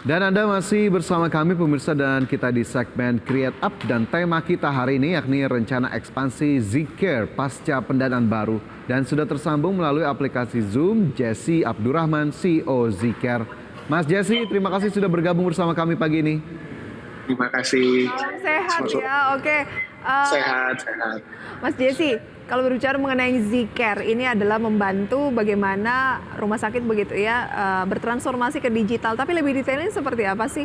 Dan Anda masih bersama kami pemirsa dan kita di segmen Create Up dan tema kita hari ini yakni rencana ekspansi Zcare pasca pendanaan baru. Dan sudah tersambung melalui aplikasi Zoom, Jesse Abdurrahman, CEO Zcare. Mas Jesse, terima kasih sudah bergabung bersama kami pagi ini. Terima kasih. Sehat ya, oke. Sehat. Mas Jesse, kalau berbicara mengenai Zcare, ini adalah membantu bagaimana rumah sakit begitu ya bertransformasi ke digital. Tapi lebih detailnya seperti apa sih?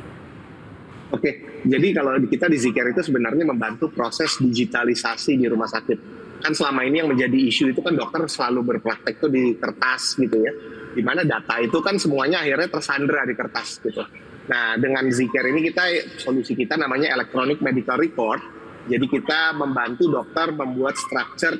Oke, jadi kalau kita di Zcare itu sebenarnya membantu proses digitalisasi di rumah sakit. Kan selama ini yang menjadi isu itu kan dokter selalu berpraktek tuh di kertas gitu ya. Di mana data itu kan semuanya akhirnya tersandra di kertas gitu. Nah, dengan Zcare ini solusi kita namanya Electronic Medical Record. Jadi kita membantu dokter membuat structure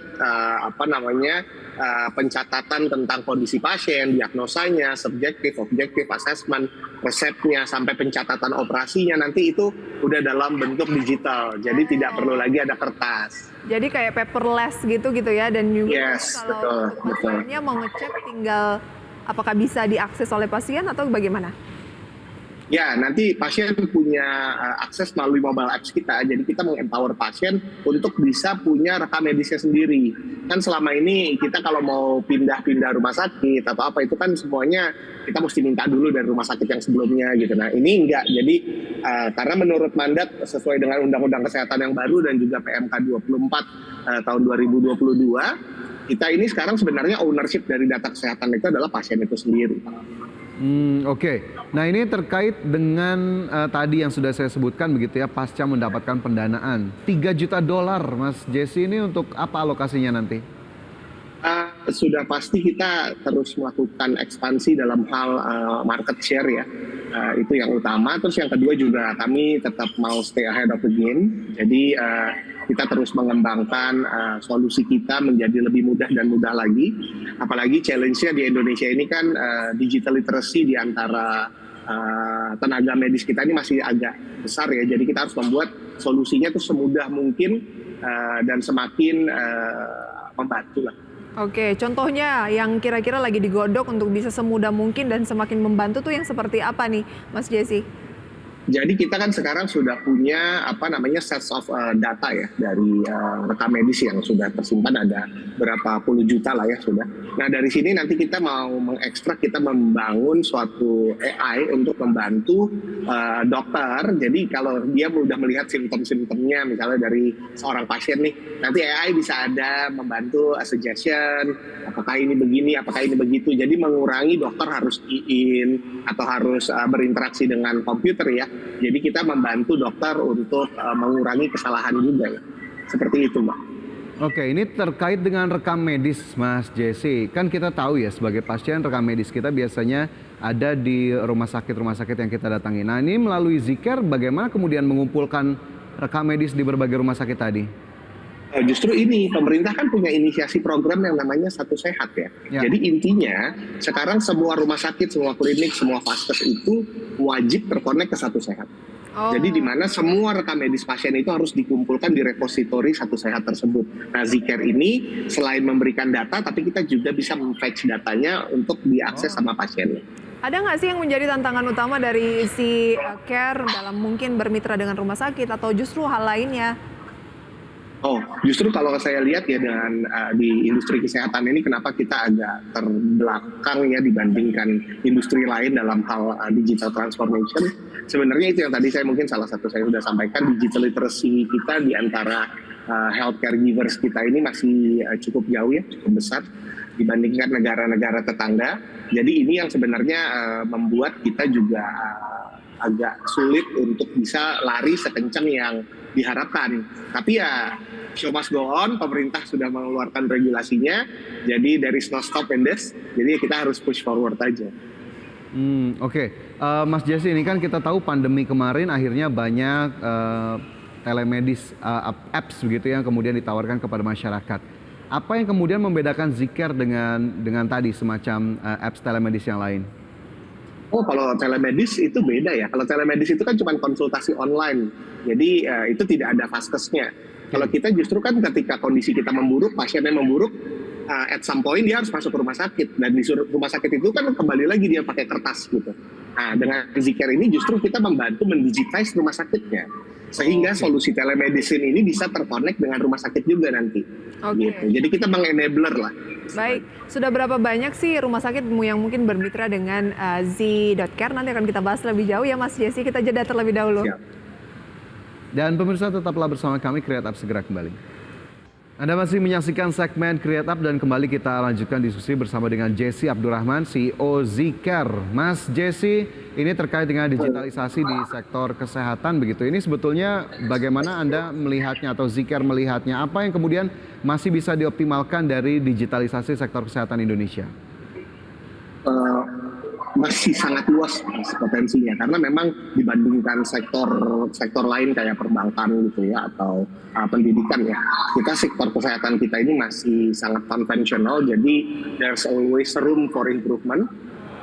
pencatatan tentang kondisi pasien, diagnosanya, subjektif, objektif, assessment, resepnya, sampai pencatatan operasinya nanti itu udah dalam bentuk digital. Jadi tidak perlu lagi ada kertas. Jadi kayak paperless gitu ya, dan juga kalau pasiennya mau ngecek tinggal apakah bisa diakses oleh pasien atau bagaimana? Ya, nanti pasien punya akses melalui mobile apps kita. Jadi kita meng-empower pasien untuk bisa punya rekam medisnya sendiri. Kan selama ini kita kalau mau pindah-pindah rumah sakit atau apa itu kan semuanya kita mesti minta dulu dari rumah sakit yang sebelumnya gitu. Nah ini enggak. Jadi karena menurut mandat sesuai dengan Undang-Undang Kesehatan yang baru dan juga PMK 24 tahun 2022, kita ini sekarang sebenarnya ownership dari data kesehatan itu adalah pasien itu sendiri. Oke. Nah ini terkait dengan tadi yang sudah saya sebutkan begitu ya, pasca mendapatkan pendanaan $3 juta, Mas Jesse, ini untuk apa alokasinya nanti? Sudah pasti kita terus melakukan ekspansi dalam hal market share ya, itu yang utama. Terus yang kedua juga kami tetap mau stay ahead of the game. Jadi kita terus mengembangkan solusi kita menjadi lebih mudah dan mudah lagi. Apalagi challenge-nya di Indonesia ini kan digital literacy di antara tenaga medis kita ini masih agak besar ya. Jadi kita harus membuat solusinya itu semudah mungkin dan semakin membantu lah. Oke, contohnya yang kira-kira lagi digodok untuk bisa semudah mungkin dan semakin membantu tuh yang seperti apa nih, Mas Jesse? Jadi kita kan sekarang sudah punya sets of data ya dari rekam medis yang sudah tersimpan ada berapa puluh juta lah ya sudah. Nah dari sini nanti kita mau mengekstrak, kita membangun suatu AI untuk membantu dokter. Jadi kalau dia sudah melihat simptom-simptomnya misalnya dari seorang pasien nih, nanti AI bisa ada membantu suggestion, apakah ini begini, apakah ini begitu. Jadi mengurangi dokter harus key-in atau harus berinteraksi dengan komputer ya. Jadi kita membantu dokter untuk mengurangi kesalahan juga ya. Seperti itu, Mbak. Oke, ini terkait dengan rekam medis, Mas Jesse. Kan kita tahu ya sebagai pasien rekam medis kita biasanya ada di rumah sakit yang kita datangi. Nah ini melalui Zcare bagaimana kemudian mengumpulkan rekam medis di berbagai rumah sakit tadi? Justru ini, pemerintah kan punya inisiasi program yang namanya Satu Sehat ya. Jadi intinya sekarang semua rumah sakit, semua klinik, semua vaskes itu wajib terkonek ke Satu Sehat. Jadi di mana semua rekam medis pasien itu harus dikumpulkan di repositori Satu Sehat tersebut. Nah Zcare ini selain memberikan data, tapi kita juga bisa men-fetch datanya untuk diakses sama pasiennya. Ada nggak sih yang menjadi tantangan utama dari si Care dalam mungkin bermitra dengan rumah sakit atau justru hal lainnya? Justru kalau saya lihat ya dengan di industri kesehatan ini kenapa kita agak terbelakang ya dibandingkan industri lain dalam hal digital transformation. Sebenarnya itu yang tadi saya mungkin salah satu saya sudah sampaikan, digital literacy kita di antara healthcare givers kita ini masih cukup jauh ya, cukup besar dibandingkan negara-negara tetangga. Jadi ini yang sebenarnya membuat kita juga agak sulit untuk bisa lari sekencang yang diharapkan. Tapi ya show must go on, pemerintah sudah mengeluarkan regulasinya, jadi there is no stop in this, jadi kita harus push forward aja. Oke. Mas Jesse, ini kan kita tahu pandemi kemarin akhirnya banyak telemedis apps begitu yang kemudian ditawarkan kepada masyarakat. Apa yang kemudian membedakan Zcare dengan tadi semacam apps telemedis yang lain? Kalau telemedis itu beda ya. Kalau telemedis itu kan cuma konsultasi online. Jadi itu tidak ada vaskesnya. Kalau kita justru kan ketika kondisi kita memburuk, pasiennya memburuk, at some point dia harus masuk ke rumah sakit. Dan di rumah sakit itu kan kembali lagi dia pakai kertas gitu. Nah, dengan Zcare ini justru kita membantu mendigitize rumah sakitnya. Sehingga solusi telemedicine ini bisa terkonek dengan rumah sakit juga nanti. Gitu. Jadi kita mengenabler lah. Baik, sudah berapa banyak sih rumah sakit yang mungkin bermitra dengan Z.Care? Nanti akan kita bahas lebih jauh ya Mas Jesse, kita jeda terlebih dahulu. Siap. Dan pemirsa tetaplah bersama kami, Create Up segera kembali. Anda masih menyaksikan segmen Create Up dan kembali kita lanjutkan diskusi bersama dengan Jesse Abdurrahman, CEO Zcare. Mas Jesse, ini terkait dengan digitalisasi di sektor kesehatan begitu. Ini sebetulnya bagaimana Anda melihatnya atau Zcare melihatnya? Apa yang kemudian masih bisa dioptimalkan dari digitalisasi sektor kesehatan Indonesia? Masih sangat luas Mas, potensinya karena memang dibandingkan sektor lain kayak perbankan gitu ya atau pendidikan ya, kita sektor kesehatan kita ini masih sangat konvensional, jadi there's always room for improvement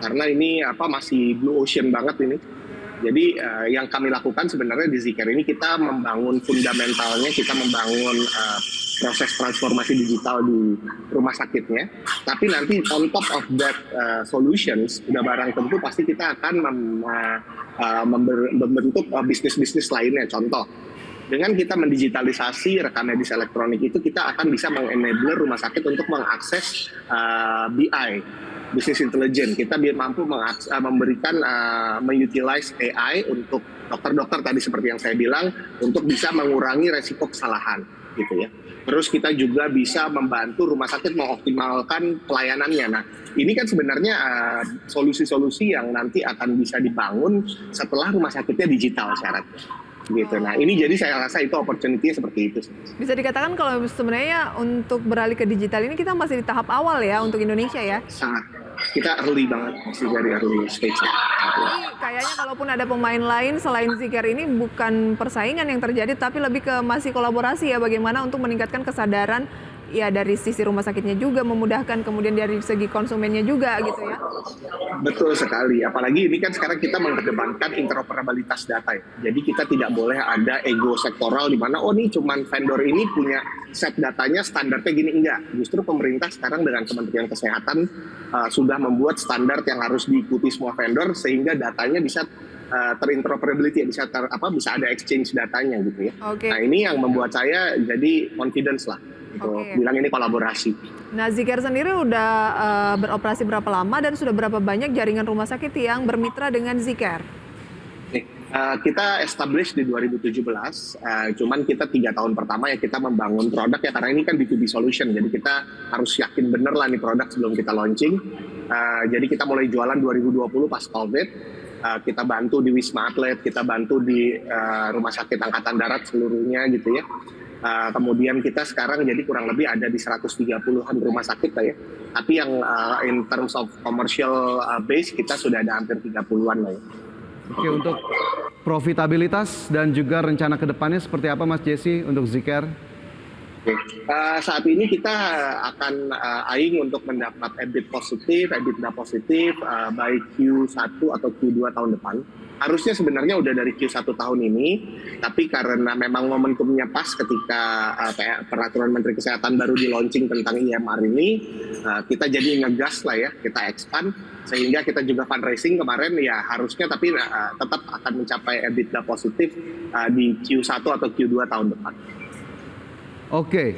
karena ini masih blue ocean banget ini. Jadi yang kami lakukan sebenarnya di Zcare ini kita membangun fundamentalnya, kita membangun proses transformasi digital di rumah sakitnya. Tapi nanti on top of that solutions, udah barang tentu pasti kita akan membentuk bisnis-bisnis lainnya. Contoh, dengan kita mendigitalisasi rekam medis elektronik itu, kita akan bisa mengenabler rumah sakit untuk mengakses BI, business intelligence. Kita mampu memberikan mengutilize AI untuk dokter-dokter tadi seperti yang saya bilang untuk bisa mengurangi resiko kesalahan gitu ya. Terus kita juga bisa membantu rumah sakit mengoptimalkan pelayanannya. Nah, ini kan sebenarnya solusi-solusi yang nanti akan bisa dibangun setelah rumah sakitnya digital syaratnya. Gitu. Nah, ini jadi saya rasa itu opportunity seperti itu. Bisa dikatakan kalau sebenarnya untuk beralih ke digital ini kita masih di tahap awal ya untuk Indonesia ya? Sangat. Kita early banget, masih dari early stage. Jadi kayaknya kalaupun ada pemain lain selain Zcare ini bukan persaingan yang terjadi, tapi lebih ke masih kolaborasi ya, bagaimana untuk meningkatkan kesadaran ya dari sisi rumah sakitnya juga, memudahkan kemudian dari segi konsumennya juga gitu ya. Betul sekali, apalagi ini kan sekarang kita mengedepankan interoperabilitas data ya. Jadi kita tidak boleh ada ego sektoral di mana nih cuman vendor ini punya set datanya standarnya gini, enggak. Justru pemerintah sekarang dengan Kementerian Kesehatan sudah membuat standar yang harus diikuti semua vendor sehingga datanya bisa terinteroperability, bisa ada exchange datanya gitu ya. Nah, ini yang membuat saya jadi confidence lah. Bilang ini kolaborasi. Nah, Zcare sendiri udah beroperasi berapa lama dan sudah berapa banyak jaringan rumah sakit yang bermitra dengan Zcare? Kita establish di 2017, cuman kita 3 tahun pertama ya kita membangun produk ya, karena ini kan B2B solution, jadi kita harus yakin bener lah nih produk sebelum kita launching. Jadi kita mulai jualan 2020 pas COVID, kita bantu di Wisma Atlet, kita bantu di rumah sakit Angkatan Darat seluruhnya gitu ya. Kemudian kita sekarang jadi kurang lebih ada di 130-an rumah sakit lah ya. Tapi yang in terms of commercial base kita sudah ada hampir 30-an lah ya. Oke, untuk profitabilitas dan juga rencana ke depannya seperti apa Mas Jesse untuk Zcare? Saat ini kita akan aing untuk mendapat EBITDA positif baik Q1 atau Q2 tahun depan. Harusnya sebenarnya udah dari Q1 tahun ini, tapi karena memang momentumnya pas ketika kayak peraturan Menteri Kesehatan baru di launching tentang IMR ini, kita jadi ngegas lah ya, kita expand, sehingga kita juga fundraising kemarin ya harusnya, tapi tetap akan mencapai EBITDA positif di Q1 atau Q2 tahun depan. Oke,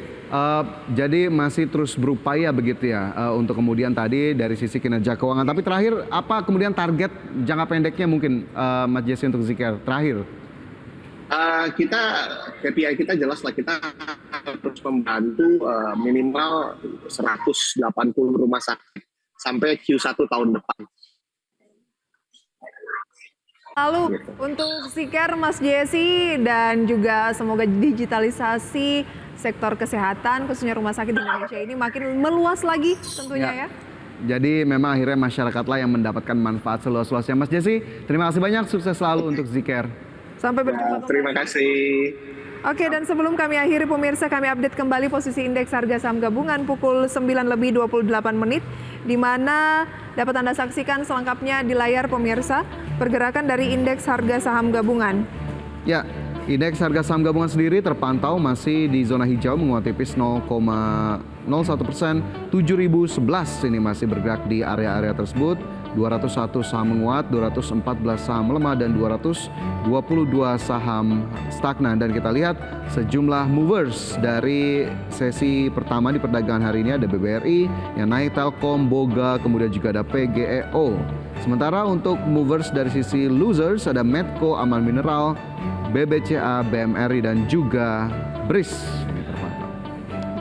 jadi masih terus berupaya begitu ya untuk kemudian tadi dari sisi kinerja keuangan. Tapi terakhir, apa kemudian target jangka pendeknya mungkin Mas Jesse untuk Zcare? Terakhir. Kita KPI kita jelas lah, kita terus membantu minimal 180 rumah sakit sampai Q1 tahun depan. Lalu untuk Zcare Mas Jesse dan juga semoga digitalisasi sektor kesehatan khususnya rumah sakit di Indonesia ini makin meluas lagi tentunya ya. Jadi memang akhirnya masyarakatlah yang mendapatkan manfaat seluas-luasnya. Mas Jesse, terima kasih banyak, sukses selalu untuk Zcare. Sampai berjumpa. Terima kasih. Oke, dan sebelum kami akhiri pemirsa, kami update kembali posisi indeks harga saham gabungan pukul 9:28 di mana dapat Anda saksikan selengkapnya di layar pemirsa pergerakan dari indeks harga saham gabungan. Ya, indeks harga saham gabungan sendiri terpantau masih di zona hijau menguat tipis 0,01%, 7.011 ini masih bergerak di area-area tersebut. 201 saham menguat, 214 saham melemah, dan 222 saham stagnan. Dan kita lihat sejumlah movers dari sesi pertama di perdagangan hari ini. Ada BBRI yang naik, Telkom, Boga, kemudian juga ada PGEO. Sementara untuk movers dari sisi losers ada Medco, Aman Mineral, BBCA, BMRI, dan juga BRIS.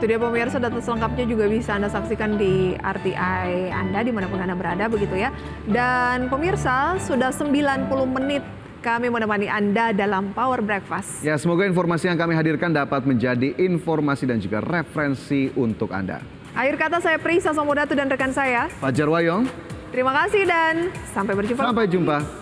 Itu dia pemirsa, data selengkapnya juga bisa Anda saksikan di RTI Anda dimanapun Anda berada begitu ya. Dan pemirsa, sudah 90 menit kami menemani Anda dalam Power Breakfast. Ya, semoga informasi yang kami hadirkan dapat menjadi informasi dan juga referensi untuk Anda. Akhir kata saya Prisa Somodatu dan rekan saya Fajar Wayong. terima kasih dan sampai berjumpa. Sampai jumpa.